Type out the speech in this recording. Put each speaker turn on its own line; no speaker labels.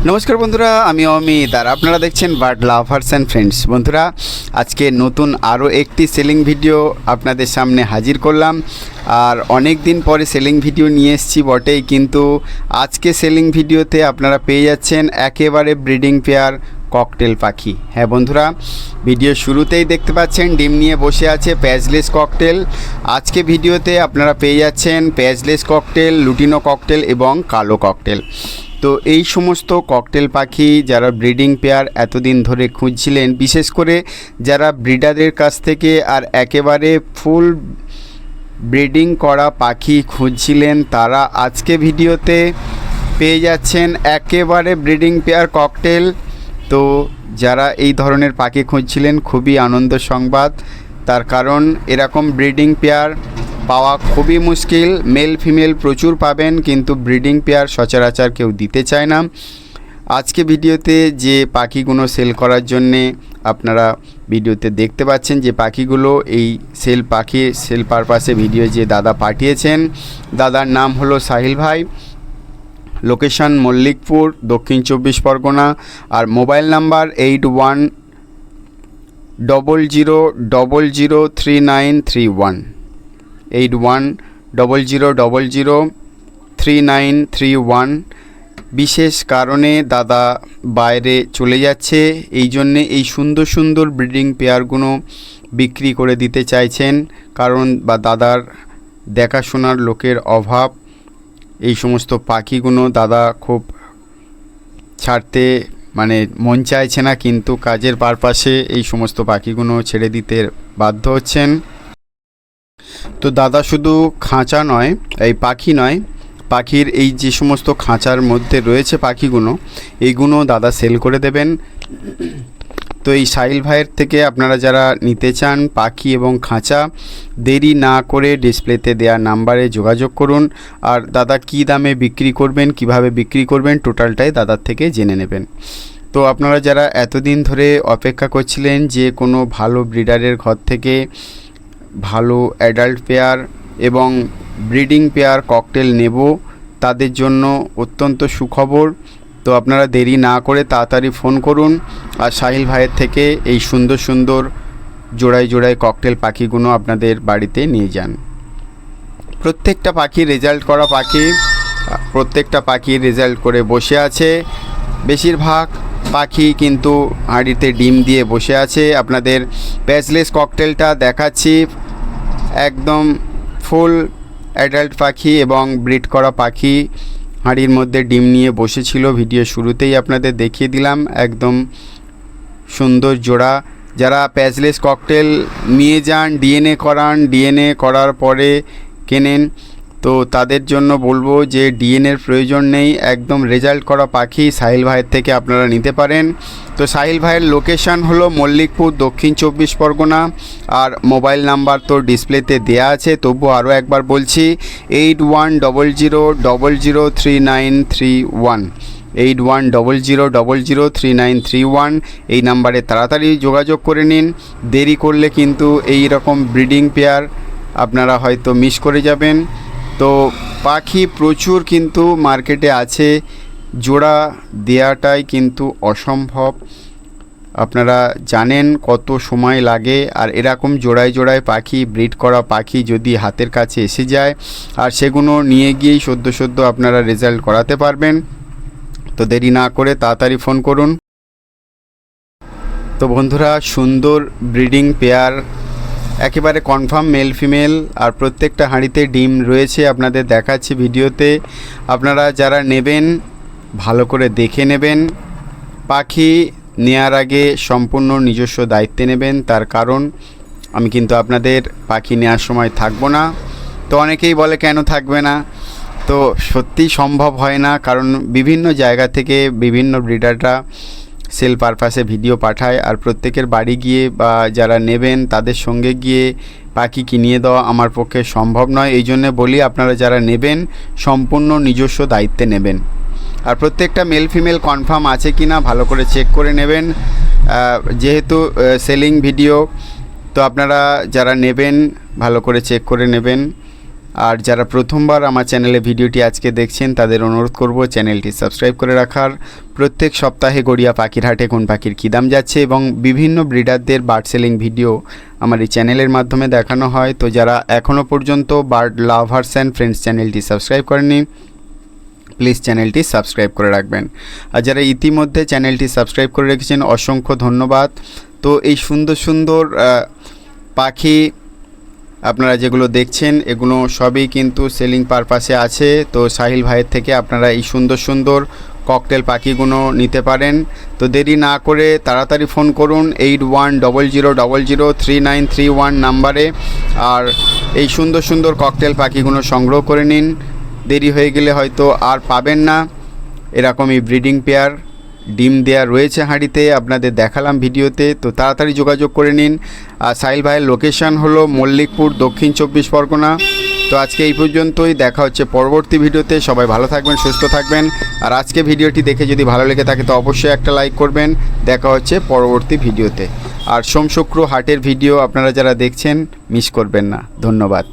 নমস্কার বন্ধুরা, আমি অমিত আর আপনারা দেখছেন বার্ড লাভার্স অ্যান্ড ফ্রেন্ডস। বন্ধুরা, আজকে নতুন আরও একটি সেলিং ভিডিও আপনাদের সামনে হাজির করলাম। আর অনেক দিন পরে সেলিং ভিডিও নিয়ে এসেছি বটেই, কিন্তু আজকে সেলিং ভিডিওতে আপনারা পেয়ে যাচ্ছেন একেবারে ব্রিডিং পেয়ার ককটেল পাখি। হ্যাঁ বন্ধুরা, ভিডিও শুরুতেই দেখতে পাচ্ছেন ডিম নিয়ে বসে আছে প্যাচলেস ককটেল। আজকে ভিডিওতে আপনারা পেয়ে যাচ্ছেন প্যাচলেস ককটেল, লুটিনো ককটেল এবং কালো ককটেল। তো এই সমস্ত ককটেল পাখি যারা ব্রিডিং পেয়ার এতদিন ধরে খুঁজছিলেন, বিশেষ করে যারা ব্রিডারদের কাছ থেকে আর একেবারে ফুল ব্রিডিং করা পাখি খুঁজছিলেন, তারা আজকে ভিডিওতে পেয়ে যাচ্ছেন একেবারে ব্রিডিং পেয়ার ককটেল। তো যারা এই ধরনের পাখি খুঁজছিলেন, খুবই আনন্দ সংবাদ। তার কারণ এরকম ব্রিডিং পেয়ার পাওয়া খুবই মুশকিল। মেল ফিমেল প্রচুর পাবেন, কিন্তু ব্রিডিং পেয়ার সচরাচর কেউ দিতে চায় না। আজকে ভিডিওতে যে পাখিগুলো সেল করার জন্যে আপনারা ভিডিওতে দেখতে পাচ্ছেন, যে পাখিগুলো এই সেল পারপাসে ভিডিও যে দাদা পাঠিয়েছেন, দাদার নাম হলো সাহিল ভাই, লোকেশন মল্লিকপুর, দক্ষিণ 24 পরগনা। আর মোবাইল নাম্বার 8100003931, 8100003931। বিশেষ কারণে দাদা বাইরে চলে যাচ্ছে, এই জন্যে এই সুন্দর সুন্দর ব্রিডিং পেয়ারগুলো বিক্রি করে দিতে চাইছেন। কারণ দাদার দেখাশোনার লোকের অভাব। এই সমস্ত পাখিগুলো দাদা খুব ছাড়তে মন চাইছে না, কিন্তু কাজের পারপাসে এই সমস্ত পাখিগুলো ছেড়ে দিতে বাধ্য হচ্ছেন। তো দাদা শুধু খাঁচা নয়, এই পাখি নয়, পাখির এই যে সমস্ত খাঁচার মধ্যে রয়েছে পাখিগুলো, এইগুলো দাদা সেল করে দেবেন। তো এই সাহিল ভাইয়ের থেকে আপনারা যারা নিতে চান পাখি এবং খাঁচা, দেরি না করে ডিসপ্লেতে দেওয়া নাম্বারে যোগাযোগ করুন। আর দাদা কী দামে বিক্রি করবেন, কিভাবে বিক্রি করবেন, টোটালটাই দাদার থেকে জেনে নেবেন। তো আপনারা যারা এতদিন ধরে অপেক্ষা করছিলেন যে কোনো ভালো ব্রিডারের ঘর থেকে ভালো অ্যাডাল্ট পেয়ার এবং ব্রিডিং পেয়ার ককটেল নেব, তাদের জন্য অত্যন্ত সুখবর। তো আপনারা দেরি না করে তাড়াতাড়ি ফোন করুন আর সাহিল ভাইয়ের থেকে এই সুন্দর সুন্দর জোড়ায় জোড়ায় ককটেল পাখিগুলো আপনাদের বাড়িতে নিয়ে যান। প্রত্যেকটা পাখি রেজাল্ট করা পাখি, প্রত্যেকটা পাখি রেজাল্ট করে বসে আছে। বেশিরভাগ পাখি কিন্তু হাঁড়িতে ডিম দিয়ে বসে আছে। আপনাদের প্যাচলেস ককটেলটা দেখাচ্ছি, একদম ফুল অ্যাডাল্ট পাখি এবং ব্রিড করা পাখি হাঁড়ির মধ্যে ডিম নিয়ে বসেছিল। ভিডিও শুরুতেই আপনাদের দেখিয়ে দিলাম, একদম সুন্দর জোড়া। যারা প্যাচলেস ককটেল নিয়ে যান, ডিএনএ করার পরে কেনেন, তো তাদের জন্য বলবো যে ডিএনএর প্রয়োজন নেই, একদম রেজাল্ট করা পাখি সাহিল ভাইয়ের থেকে আপনারা নিতে পারেন। তো সাহিল ভাইয়ের লোকেশান হলো মল্লিকপুর, দক্ষিণ 24 পরগনা। আর মোবাইল নাম্বার তো ডিসপ্লেতে দেয়া আছে, তবু আরও একবার বলছি, 8100003931, 8100003931। এই নাম্বারে তাড়াতাড়ি যোগাযোগ করে নিন। দেরি করলে কিন্তু এই রকম ব্রিডিং পেয়ার আপনারা হয়তো মিস করে যাবেন। তো পাখি প্রচুর কিন্তু মার্কেটে আছে, জোড়া দেওয়াটাই কিন্তু অসম্ভব। আপনারা জানেন কত সময় লাগে। আর এরকম জোড়ায় জোড়ায় পাখি, ব্রিড করা পাখি যদি হাতের কাছে এসে যায়, আর সেগুলো নিয়ে গিয়েই সদ্য আপনারা রেজাল্ট করাতে পারবেন। তো দেরি না করে তাড়াতাড়ি ফোন করুন। তো বন্ধুরা, সুন্দর ব্রিডিং পেয়ার একেবারে কনফার্ম মেল ফিমেল, আর প্রত্যেকটা হাঁড়িতে ডিম রয়েছে, আপনাদের দেখাচ্ছি ভিডিওতে। আপনারা যারা নেবেন ভালো করে দেখে নেবেন। পাখি নেওয়ার আগে সম্পূর্ণ নিজস্ব দায়িত্বে নেবেন, তার কারণ আমি কিন্তু আপনাদের পাখি নেওয়ার সময় থাকবো না। তো অনেকেই বলে কেন থাকবে না, তো সত্যিই সম্ভব হয় না, কারণ বিভিন্ন জায়গা থেকে বিভিন্ন ব্রিডাররা সেল পারপাসে ভিডিও পাঠায়, আর প্রত্যেকের বাড়ি গিয়ে বা যারা নেবেন তাদের সঙ্গে গিয়ে পাখি কিনিয়ে দেওয়া আমার পক্ষে সম্ভব নয়। এই জন্যে বলি, আপনারা যারা নেবেন সম্পূর্ণ নিজস্ব দায়িত্বে নেবেন। আর প্রত্যেকটা মেল ফিমেল কনফার্ম আছে কি না ভালো করে চেক করে নেবেন, যেহেতু সেলিং ভিডিও। তো আপনারা যারা নেবেন ভালো করে চেক করে নেবেন। আর যারা প্রথমবার আমার চ্যানেলে ভিডিওটি আজকে দেখছেন তাদের অনুরোধ করব চ্যানেলটি সাবস্ক্রাইব করে রাখার। প্রত্যেক সপ্তাহে গড়িয়া পাখির হাটে কোন পাখির কী দাম যাচ্ছে এবং বিভিন্ন ব্রিডারদের বার্ড সেলিং ভিডিও আমার এই চ্যানেলের মাধ্যমে দেখানো হয়। তো যারা এখনও পর্যন্ত বার্ড লাভার্স অ্যান্ড ফ্রেন্ডস চ্যানেলটি সাবস্ক্রাইব করেননি, প্লিজ চ্যানেলটি সাবস্ক্রাইব করে রাখবেন। আর যারা ইতিমধ্যে চ্যানেলটি সাবস্ক্রাইব করে রেখেছেন অসংখ্য ধন্যবাদ। তো এই সুন্দর সুন্দর পাখি আপনারা যেগুলো দেখছেন এগুলো সবই কিন্তু সেলিং পারপাসে আছে। তো সাহিল ভাইয়ের থেকে আপনারা এই সুন্দর সুন্দর ককটেল পাখিগুলো নিতে পারেন। তো দেরি না করে তাড়াতাড়ি ফোন করুন 8100003931 নাম্বারে, আর এই সুন্দর সুন্দর ককটেল পাখিগুলো সংগ্রহ করে নিন। দেরি হয়ে গেলে হয়তো আর পাবেন না। এরকমই ব্রিডিং পেয়ার ডিম দেয়া রয়েছে হাঁড়িতে, আপনাদের দেখালাম ভিডিওতে। তো তাড়াতাড়ি যোগাযোগ করে নিন। আর সাহিল ভাইয়ের লোকেশান হলো মল্লিকপুর, দক্ষিণ 24 পরগনা। তো আজকে এই পর্যন্তই, দেখা হচ্ছে পরবর্তী ভিডিওতে। সবাই ভালো থাকবেন, সুস্থ থাকবেন। আর আজকে ভিডিওটি দেখে যদি ভালো লেগে থাকে তো অবশ্যই একটা লাইক করবেন। দেখা হচ্ছে পরবর্তী ভিডিওতে। আর সোম শুক্র হাটের ভিডিও আপনারা যারা দেখছেন মিস করবেন না। ধন্যবাদ।